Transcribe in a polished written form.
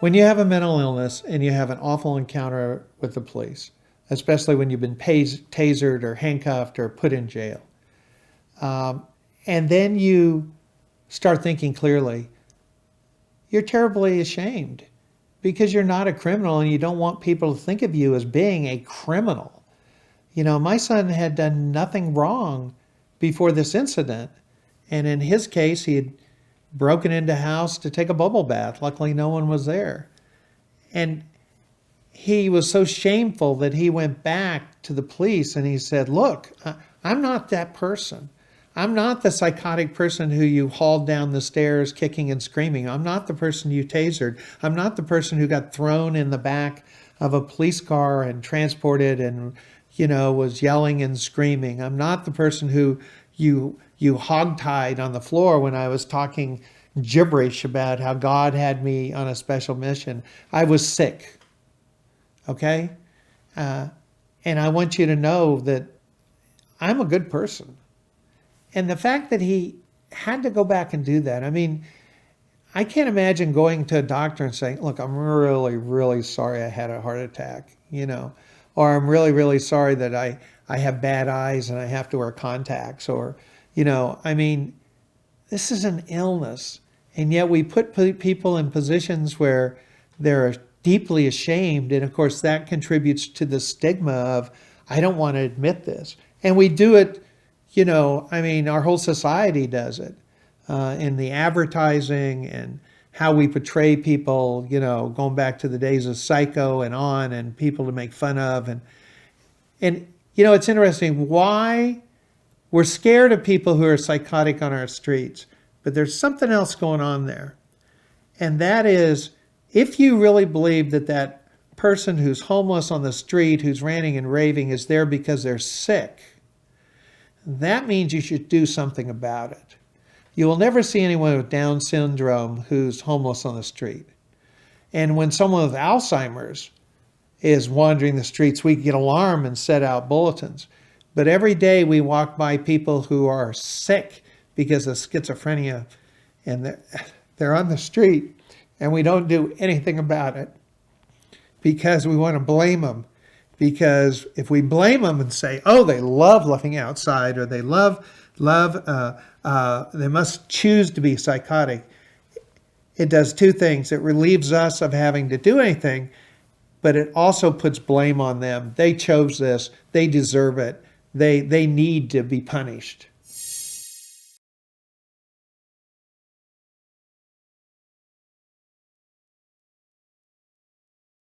When you have a mental illness and you have an awful encounter with the police, especially when you've been tasered or handcuffed or put in jail, um, and then you start thinking clearly, you're terribly ashamed because you're not a criminal and you don't want people to think of you as being a criminal. You know, my son had done nothing wrong before this incident. And in his case, he had broken into a house to take a bubble bath. Luckily, no one was there. And he was so shameful that he went back to the police and he said, look, I'm not that person. I'm not the psychotic person who you hauled down the stairs kicking and screaming. I'm not the person you tasered. I'm not the person who got thrown in the back of a police car and transported and, was yelling and screaming. I'm not the person who you hogtied on the floor when I was talking gibberish about how God had me on a special mission. I was sick, okay? And I want you to know that I'm a good person. And the fact that he had to go back and do that, I mean, I can't imagine going to a doctor and saying, look, I'm really, really sorry I had a heart attack, or I'm really, really sorry that I have bad eyes and I have to wear contacts, or, I mean, this is an illness. And yet we put people in positions where they're deeply ashamed. And of course, that contributes to the stigma of, I don't want to admit this. And we do it, our whole society does it in the advertising and how we portray people, going back to the days of Psycho and on, and people to make fun of. And it's interesting why we're scared of people who are psychotic on our streets, but there's something else going on there. And that is, if you really believe that that person who's homeless on the street, who's ranting and raving, is there because they're sick, that means you should do something about it. You will never see anyone with Down syndrome who's homeless on the street. And when someone with Alzheimer's is wandering the streets, we get alarmed and set out bulletins. But every day we walk by people who are sick because of schizophrenia, and they're on the street, and we don't do anything about it because we want to blame them. Because if we blame them and say, oh, they love living outside, or they they must choose to be psychotic, it does two things. It relieves us of having to do anything, but it also puts blame on them. They chose this. They deserve it. They need to be punished.